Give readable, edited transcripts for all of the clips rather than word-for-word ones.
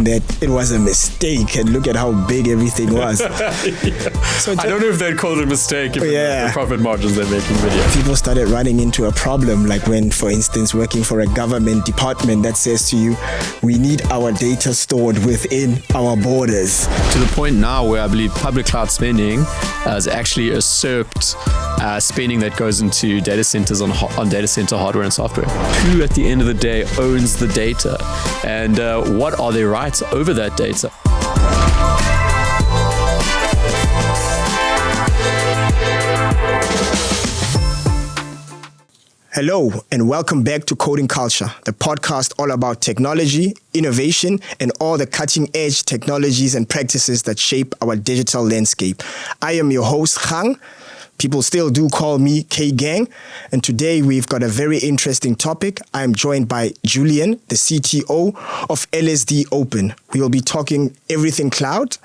known that it was a mistake, and look at how big everything was. So I don't know if they'd call it a mistake given the profit margins they're making video. People started running into a problem, like when, for instance, working for a government department that says to you, we need our data stored within our borders. To the point now where I believe public cloud spending has actually usurped spending that goes into data centers on data center hardware and software. Who at the end of the day owns the data, and what are their rights over that data? Hello, and welcome back to Coding Culture, the podcast all about technology, innovation, and all the cutting-edge technologies and practices that shape our digital landscape. I am your host, Kgang. People still do call me Kgang, and today we've got a very interesting topic. I'm joined by Julian, the CTO of LSD Open. We will be talking everything cloud,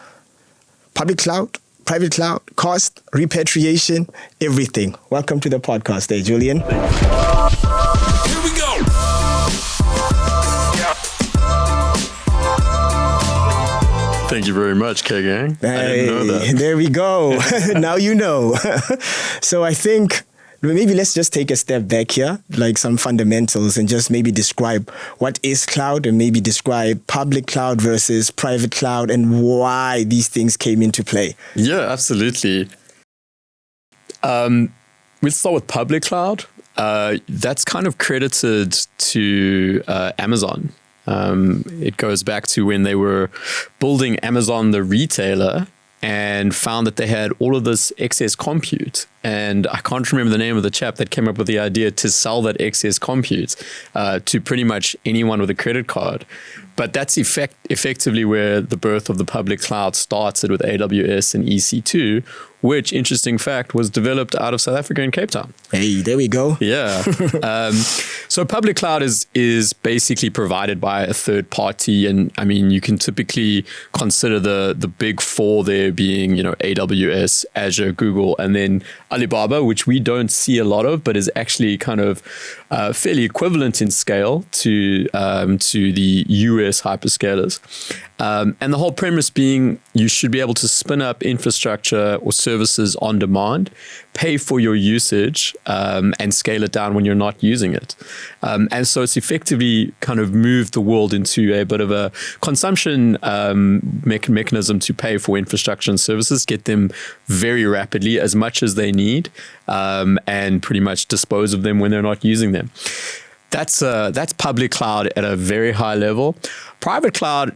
public cloud, private cloud, cost, repatriation, everything. Welcome to the podcast, Julian. Here we go. Thank you very much, Kgang. Hey, I didn't know that. There we go. Now you know. So I think maybe let's just take a step back here, like some fundamentals, and just maybe describe what is cloud and maybe describe public cloud versus private cloud and why these things came into play. Yeah, absolutely. We'll start with public cloud. That's kind of credited to Amazon. It goes back to when they were building Amazon, the retailer, and found that they had all of this excess compute. And I can't remember the name of the chap that came up with the idea to sell that excess compute to pretty much anyone with a credit card. But that's effectively where the birth of the public cloud started with AWS and EC2, which, interesting fact, was developed out of South Africa in Cape Town. Hey, there we go. Yeah. So public cloud is basically provided by a third party. And I mean, you can typically consider the big four there being, AWS, Azure, Google, and then Alibaba, which we don't see a lot of, but is actually kind of fairly equivalent in scale to the US hyperscalers. And the whole premise being you should be able to spin up infrastructure or services on demand, pay for your usage, and scale it down when you're not using it. And so it's effectively kind of moved the world into a bit of a consumption mechanism to pay for infrastructure and services, get them very rapidly, as much as they need, and pretty much dispose of them when they're not using them. That's public cloud at a very high level. Private cloud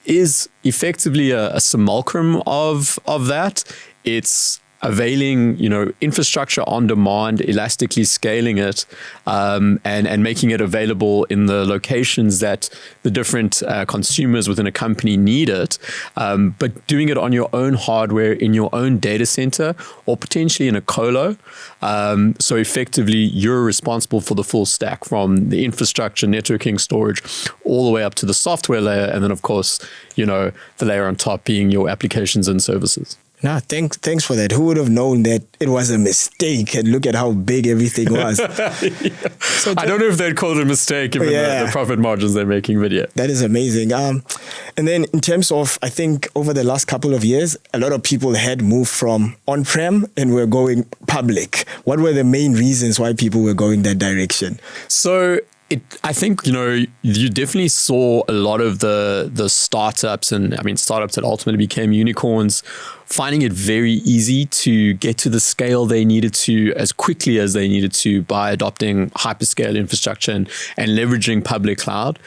is effectively a simulacrum of that. It's availing, infrastructure on demand, elastically scaling it, and making it available in the locations that the different consumers within a company need it, but doing it on your own hardware in your own data center or potentially in a colo. So effectively, you're responsible for the full stack, from the infrastructure, networking, storage, all the way up to the software layer, and then of course, the layer on top being your applications and services. No, thanks for that. Who would have known that it was a mistake? And look at how big everything was. So I don't know if they'd call it a mistake given the profit margins they're making video. That is amazing. And then in terms of, I think over the last couple of years, a lot of people had moved from on-prem and were going public. What were the main reasons why people were going that direction? So I think, you definitely saw a lot of the startups, and I mean, startups that ultimately became unicorns, finding it very easy to get to the scale they needed to as quickly as they needed to by adopting hyperscale infrastructure and leveraging public cloud.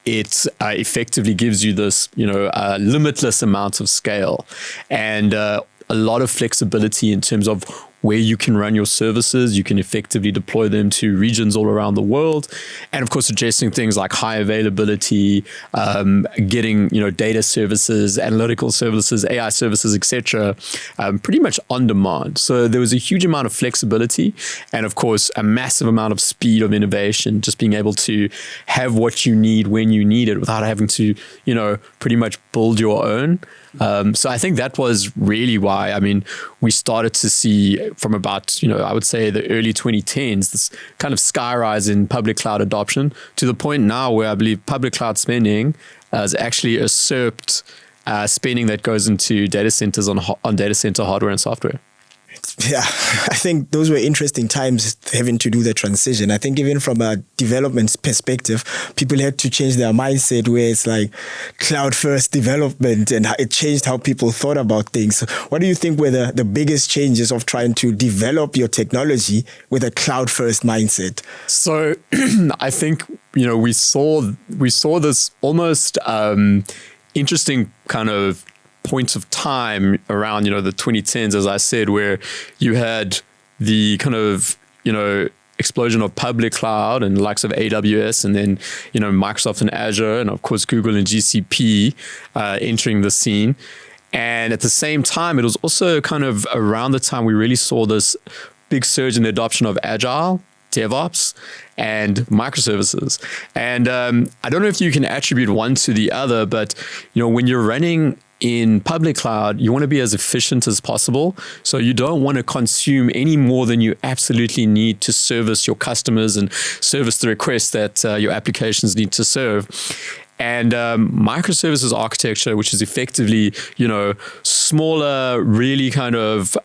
It effectively gives you this, limitless amount of scale and a lot of flexibility in terms of where you can run your services. You can effectively deploy them to regions all around the world. And of course, suggesting things like high availability, getting, data services, analytical services, AI services, etc., pretty much on demand. So there was a huge amount of flexibility and of course, a massive amount of speed of innovation, just being able to have what you need when you need it without having to, pretty much build your own. So I think that was really why, we started to see from about, I would say the early 2010s, this kind of sky rise in public cloud adoption to the point now where I believe public cloud spending has actually usurped spending that goes into data centers on data center hardware and software. Yeah, I think those were interesting times having to do the transition. I think even from a development perspective, people had to change their mindset where it's like cloud first development, and it changed how people thought about things. What do you think were the biggest changes of trying to develop your technology with a cloud first mindset? So I think, we saw this almost interesting kind of points of time around, the 2010s, as I said, where you had the kind of, explosion of public cloud and the likes of AWS, and then, Microsoft and Azure, and of course, Google and GCP entering the scene. And at the same time, it was also kind of around the time we really saw this big surge in the adoption of Agile, DevOps, and microservices. And I don't know if you can attribute one to the other, but, when you're running in public cloud, you want to be as efficient as possible. So you don't want to consume any more than you absolutely need to service your customers and service the requests that your applications need to serve. And microservices architecture, which is effectively, smaller, really kind of,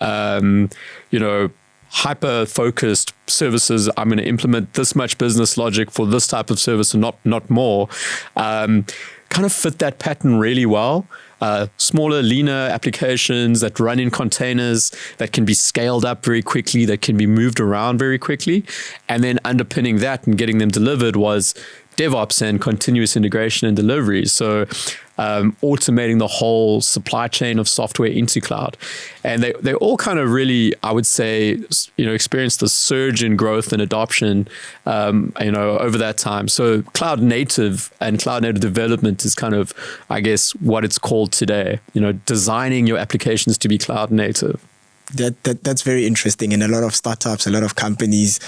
hyper-focused services. I'm going to implement this much business logic for this type of service and not more. Kind of fit that pattern really well. Smaller, leaner applications that run in containers that can be scaled up very quickly, that can be moved around very quickly. And then underpinning that and getting them delivered was DevOps and continuous integration and delivery. So automating the whole supply chain of software into cloud. And they all kind of really, I would say, experienced the surge in growth and adoption, over that time. So cloud native and cloud native development is kind of, I guess, what it's called today, designing your applications to be cloud native. That's very interesting. And a lot of startups, a lot of companies,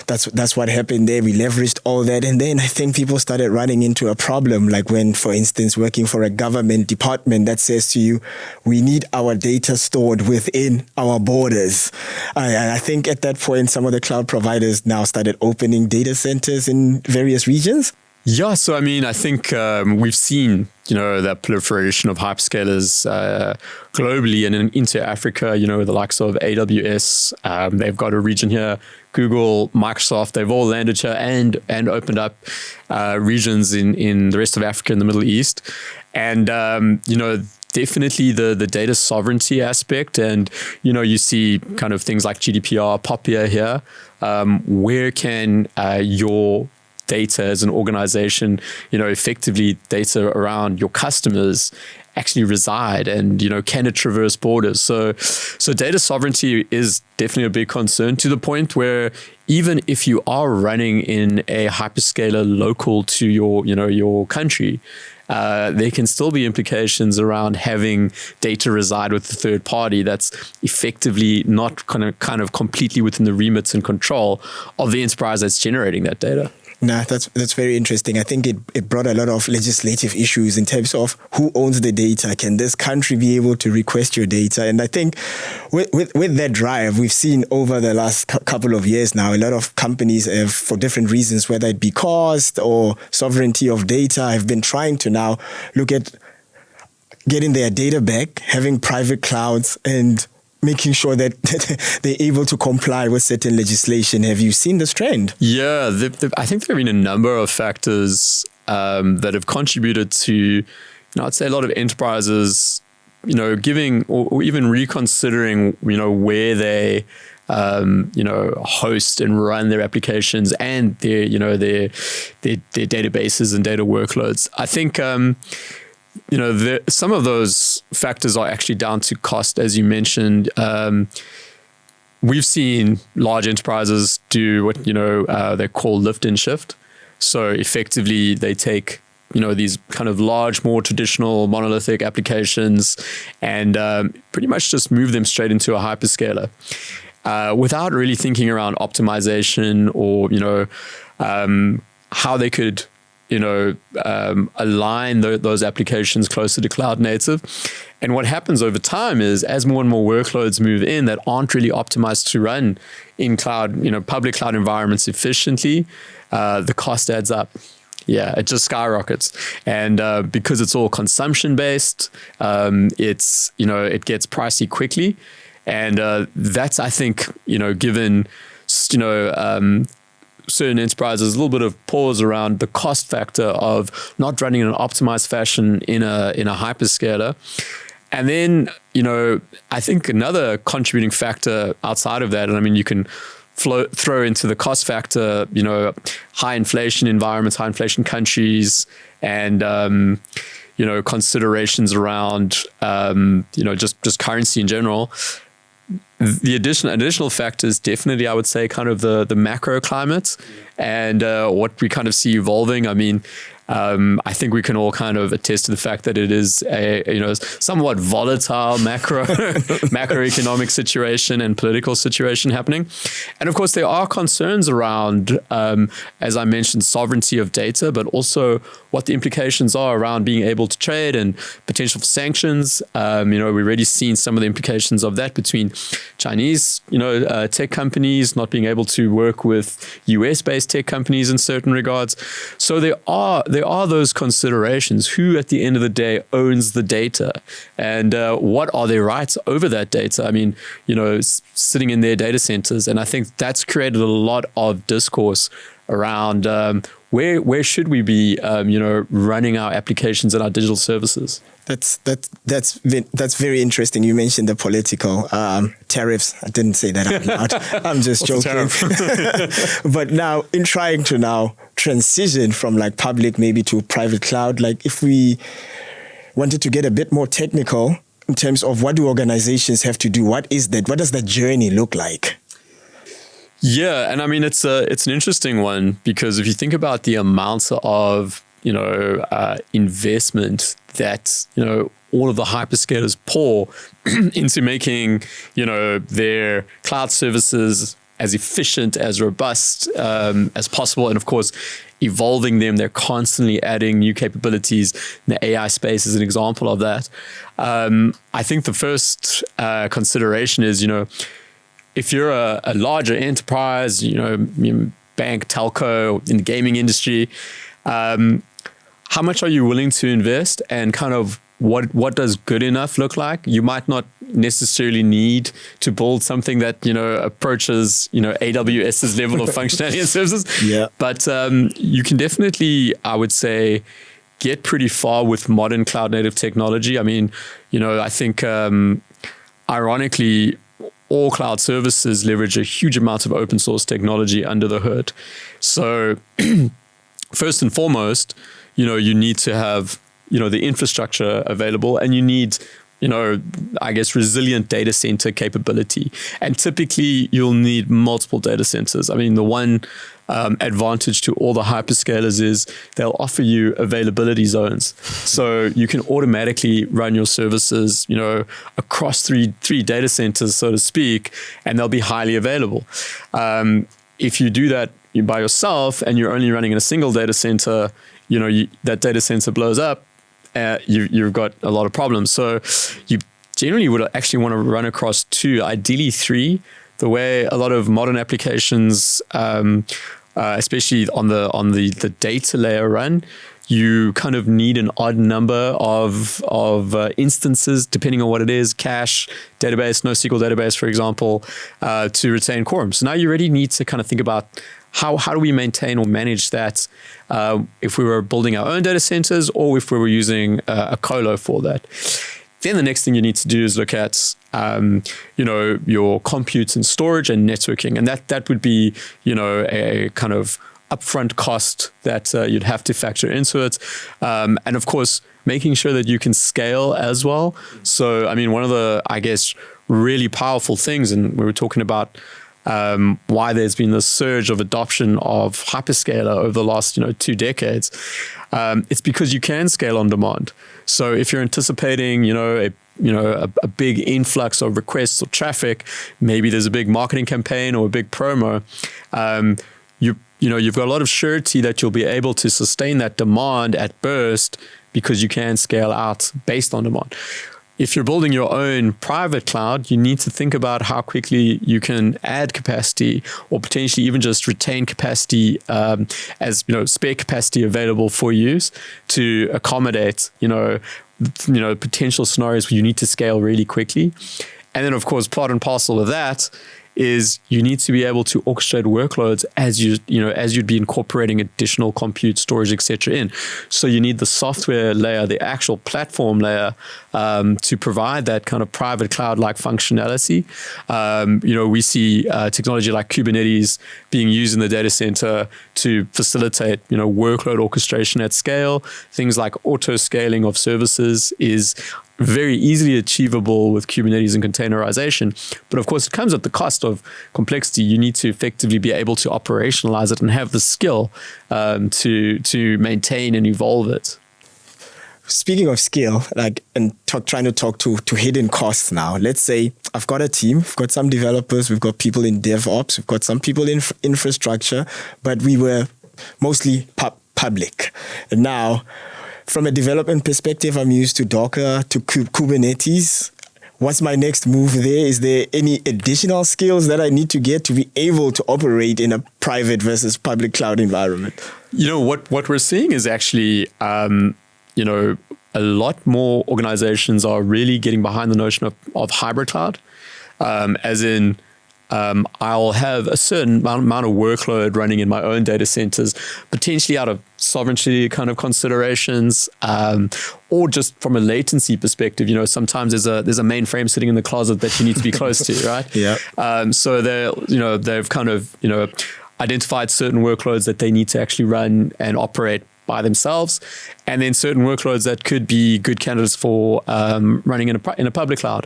that's what happened there. We leveraged all that. And then I think people started running into a problem, like when, for instance, working for a government department that says to you, we need our data stored within our borders. I think at that point, some of the cloud providers now started opening data centers in various regions. Yeah, so I think we've seen, that proliferation of hyperscalers globally and into Africa, the likes of AWS, they've got a region here, Google, Microsoft, they've all landed here and opened up regions in the rest of Africa and the Middle East. And, definitely the data sovereignty aspect. And, you see kind of things like GDPR pop here. Where can your data as an organization, effectively data around your customers actually reside, and, can it traverse borders? So data sovereignty is definitely a big concern, to the point where even if you are running in a hyperscaler local to your country, there can still be implications around having data reside with the third party that's effectively not kind of completely within the remits and control of the enterprise that's generating that data. Nah, that's very interesting. I think it brought a lot of legislative issues in terms of who owns the data. Can this country be able to request your data? And I think with that drive, we've seen over the last couple of years now, a lot of companies have, for different reasons, whether it be cost or sovereignty of data, have been trying to now look at getting their data back, having private clouds, and making sure that they're able to comply with certain legislation. Have you seen this trend? Yeah, I think there have been a number of factors that have contributed to, I'd say a lot of enterprises, giving or even reconsidering, where they, host and run their applications and their databases and data workloads. I think, some of those factors are actually down to cost, as you mentioned. We've seen large enterprises do what they call lift and shift. So effectively, they take these kind of large, more traditional monolithic applications and pretty much just move them straight into a hyperscaler without really thinking around optimization or how they could align those applications closer to cloud native. And what happens over time is as more and more workloads move in that aren't really optimized to run in cloud, public cloud environments efficiently, the cost adds up. Yeah, it just skyrockets. And because it's all consumption based, it gets pricey quickly. And that's, I think, given, certain enterprises a little bit of pause around the cost factor of not running in an optimized fashion in a hyperscaler. And then, I think another contributing factor outside of that, and I mean, you can throw into the cost factor, high inflation environments, high inflation countries, and, considerations around, just currency in general. The additional factors, definitely, I would say, kind of the macro climate and what we kind of see evolving. I mean, I think we can all kind of attest to the fact that it is a somewhat volatile macroeconomic situation and political situation happening. And of course, there are concerns around, as I mentioned, sovereignty of data, but also what the implications are around being able to trade and potential for sanctions. We've already seen some of the implications of that between Chinese, tech companies not being able to work with US-based tech companies in certain regards. So there are those considerations. Who, at the end of the day, owns the data, and what are their rights over that data? I mean, sitting in their data centers, and I think that's created a lot of discourse around where should we be, running our applications and our digital services. That's very interesting. You mentioned the political tariffs. I didn't say that out loud. I'm just joking. But now, in trying to now transition from like public maybe to private cloud, like if we wanted to get a bit more technical in terms of what do organizations have to do, what is that? What does that journey look like? Yeah, and I mean it's an interesting one because if you think about the amounts of investment that all of the hyperscalers pour into making their cloud services as efficient, as robust as possible, and of course evolving them. They're constantly adding new capabilities. The AI space is an example of that. I think the first consideration is if you're a larger enterprise, bank, telco, in the gaming industry, how much are you willing to invest, and kind of what does good enough look like? You might not necessarily need to build something that approaches AWS's level of functionality and services. Yeah. But you can definitely, I would say, get pretty far with modern cloud native technology. I mean, I think ironically, all cloud services leverage a huge amount of open source technology under the hood. So first and foremost, you need to have, the infrastructure available, and you need, resilient data center capability. And typically you'll need multiple data centers. I mean, the one advantage to all the hyperscalers is they'll offer you availability zones. So you can automatically run your services, across three data centers, so to speak, and they'll be highly available. If you do that by yourself and you're only running in a single data center, that data center blows up, you've got a lot of problems. So you generally would actually want to run across two, ideally three. The way a lot of modern applications, especially on the data layer run, you kind of need an odd number of instances, depending on what it is, cache, database, NoSQL database, for example, to retain quorum. So now you already need to kind of think about how do we maintain or manage that if we were building our own data centers or if we were using a colo for that. Then the next thing you need to do is look at, your compute and storage and networking. And that would be, a kind of upfront cost that you'd have to factor into it. And of course, making sure that you can scale as well. So, I mean, one of the, really powerful things, and we were talking about why there's been this surge of adoption of hyperscaler over the last 2 decades. It's because you can scale on demand. So if you're anticipating a big influx of requests or traffic, maybe there's a big marketing campaign or a big promo, you've got a lot of surety that you'll be able to sustain that demand at burst because you can scale out based on demand. If you're building your own private cloud, you need to think about how quickly you can add capacity or potentially even just retain capacity as spare capacity available for use to accommodate potential scenarios where you need to scale really quickly. And then, of course, part and parcel of that is you need to be able to orchestrate workloads as you'd be incorporating additional compute, storage, etc. in. So you need the software layer, the actual platform layer, to provide that kind of private cloud-like functionality. We see technology like Kubernetes being used in the data center to facilitate, workload orchestration at scale. Things like auto scaling of services is very easily achievable with Kubernetes and containerization. But of course, it comes at the cost of complexity. You need to effectively be able to operationalize it and have the skill to maintain and evolve it. Speaking of skill, trying to talk to hidden costs now. Let's say I've got a team, we've got some developers, we've got people in DevOps, we've got some people in infrastructure, but we were mostly public. And now, from a development perspective, I'm used to Docker, to Kubernetes. What's my next move there? Is there any additional skills that I need to get to be able to operate in a private versus public cloud environment? What we're seeing is actually, a lot more organizations are really getting behind the notion of hybrid cloud, as in, I'll have a certain amount of workload running in my own data centers, potentially out of sovereignty kind of considerations, or just from a latency perspective. Sometimes there's a mainframe sitting in the closet that you need to be close to, right? Yeah. So they've kind of identified certain workloads that they need to actually run and operate by themselves, and then certain workloads that could be good candidates for running in a public cloud.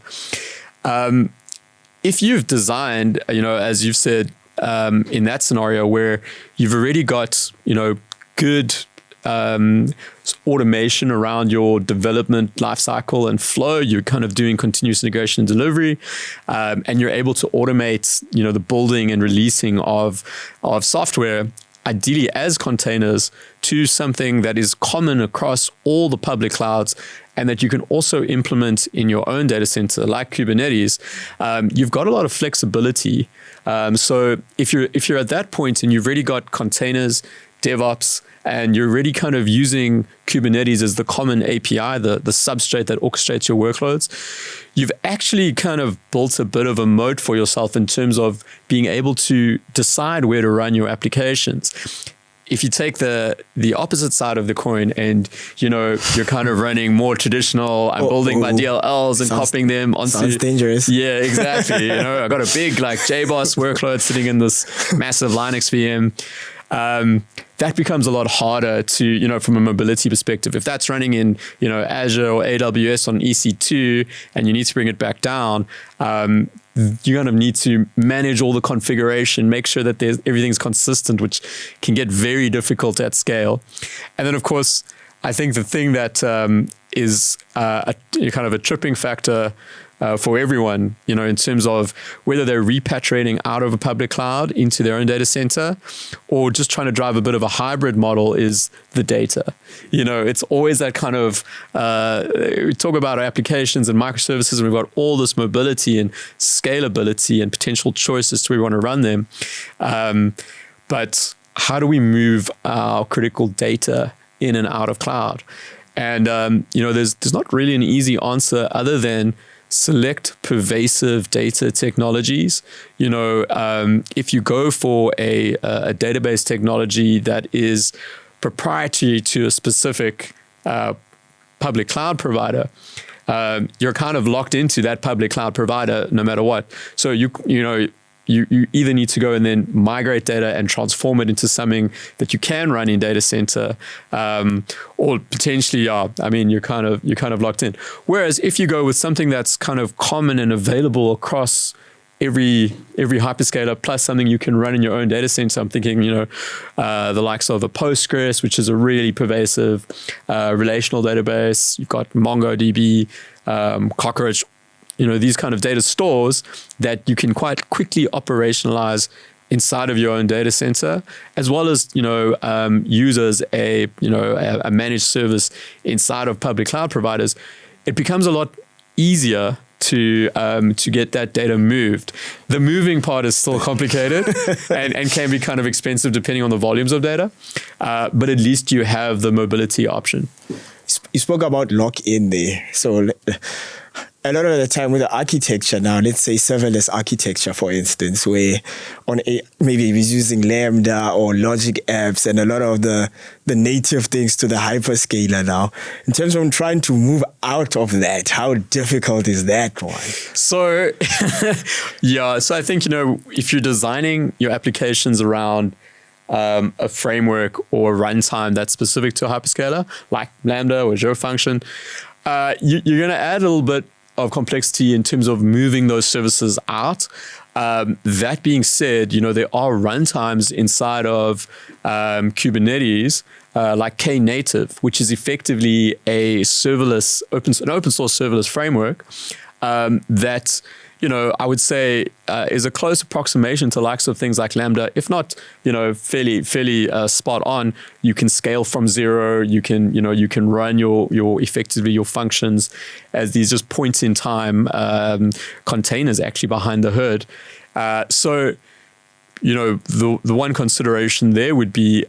If you've designed, as you've said, in that scenario where you've already got, good automation around your development lifecycle and flow, you're kind of doing continuous integration and delivery, and you're able to automate, the building and releasing of software, ideally as containers, to something that is common across all the public clouds and that you can also implement in your own data center like Kubernetes, you've got a lot of flexibility. So if you're at that point and you've already got containers, DevOps, and you're already kind of using Kubernetes as the common API, the substrate that orchestrates your workloads, you've actually kind of built a bit of a moat for yourself in terms of being able to decide where to run your applications. If you take the opposite side of the coin and, you're kind of running more traditional, I'm building my DLLs and copying them onto... Sounds dangerous. Yeah, exactly. I got a big JBoss workload sitting in this massive Linux VM. That becomes a lot harder to, from a mobility perspective. If that's running in, Azure or AWS on EC2 and you need to bring it back down, you kind of need to manage all the configuration, make sure that everything's consistent, which can get very difficult at scale. And then, of course, I think the thing that is kind of a tripping factor for everyone, in terms of whether they're repatriating out of a public cloud into their own data center or just trying to drive a bit of a hybrid model, is the data. It's always that kind of, we talk about our applications and microservices, and we've got all this mobility and scalability and potential choices to where we want to run them. But how do we move our critical data in and out of cloud? And, there's not really an easy answer other than select pervasive data technologies. If you go for a database technology that is proprietary to a specific public cloud provider, you're kind of locked into that public cloud provider no matter what. So you either need to go and then migrate data and transform it into something that you can run in data center, or potentially, you're kind of locked in. Whereas if you go with something that's kind of common and available across every hyperscaler, plus something you can run in your own data center, I'm thinking, the likes of a Postgres, which is a really pervasive relational database. You've got MongoDB, Cockroach. These kind of data stores that you can quite quickly operationalize inside of your own data center, as well as, use as a managed service inside of public cloud providers, it becomes a lot easier to get that data moved. The moving part is still complicated and can be kind of expensive depending on the volumes of data, but at least you have the mobility option. You spoke about lock-in there. So a lot of the time with the architecture now, let's say serverless architecture, for instance, where maybe we're using Lambda or Logic apps and a lot of the native things to the hyperscaler now. In terms of trying to move out of that, how difficult is that one? So, so I think, if you're designing your applications around a framework or a runtime that's specific to a hyperscaler, like Lambda or Azure Function, you're going to add a little bit of complexity in terms of moving those services out. That being said, there are runtimes inside of Kubernetes, like Knative, which is effectively an open source serverless framework that, I would say is a close approximation to likes of things like Lambda, if not, fairly spot on. You can scale from zero. You can run your functions as these just points in time containers actually behind the hood. So, the one consideration there would be,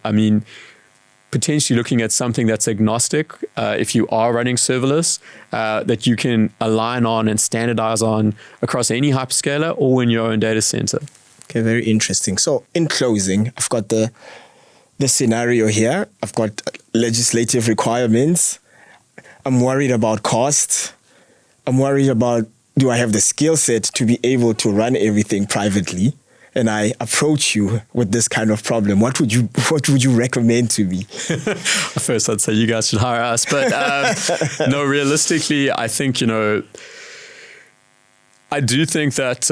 potentially looking at something that's agnostic, if you are running serverless, that you can align on and standardize on across any hyperscaler or in your own data center. Okay, very interesting. So in closing, I've got the scenario here. I've got legislative requirements. I'm worried about cost. I'm worried about, do I have the skill set to be able to run everything privately? And I approach you with this kind of problem, what would you recommend to me? First, I'd say you guys should hire us. But no, realistically, I think, I do think that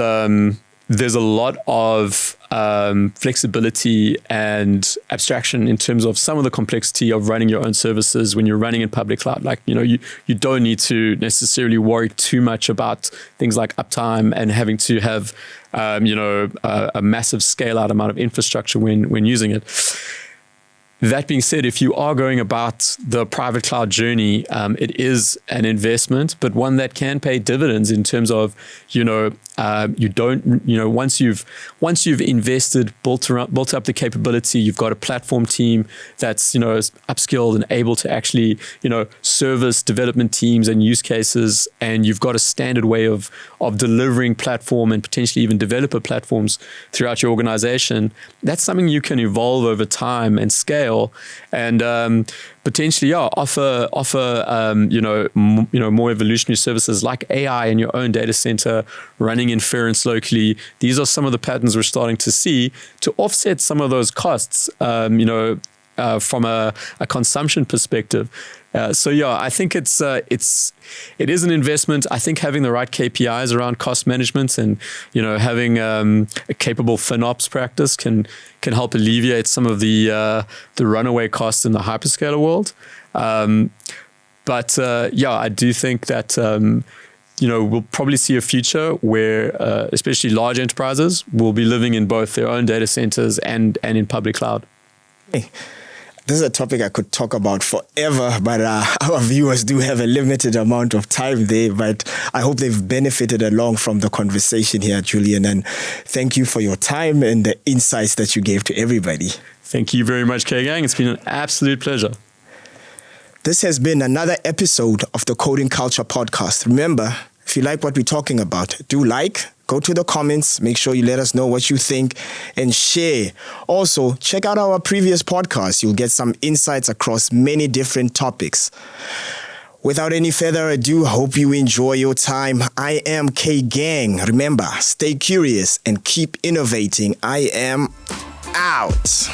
there's a lot of flexibility and abstraction in terms of some of the complexity of running your own services when you're running in public cloud. Like, you don't need to necessarily worry too much about things like uptime and having to have, a massive scale out amount of infrastructure when using it. That being said, if you are going about the private cloud journey, it is an investment, but one that can pay dividends in terms of, you don't, once you've invested, built up the capability, you've got a platform team that's, upskilled and able to actually, service development teams and use cases, and you've got a standard way of delivering platform and potentially even developer platforms throughout your organization. That's something you can evolve over time and scale, and potentially, offer more evolutionary services like AI in your own data center, running inference locally. These are some of the patterns we're starting to see to offset some of those costs, from a consumption perspective. I think it is an investment. I think having the right KPIs around cost management and, having a capable FinOps practice can help alleviate some of the runaway costs in the hyperscaler world. I do think that, we'll probably see a future where, especially large enterprises, will be living in both their own data centers and in public cloud. Hey. This is a topic I could talk about forever, but our viewers do have a limited amount of time there. But I hope they've benefited along from the conversation here, Julian. And thank you for your time and the insights that you gave to everybody. Thank you very much, Kgang. It's been an absolute pleasure. This has been another episode of the Coding Culture Podcast. Remember, if you like what we're talking about, do go to the comments, make sure you let us know what you think, and share. Also, check out our previous podcast. You'll get some insights across many different topics. Without any further ado, I hope you enjoy your time. I am Kgang. Remember, stay curious and keep innovating. I am out.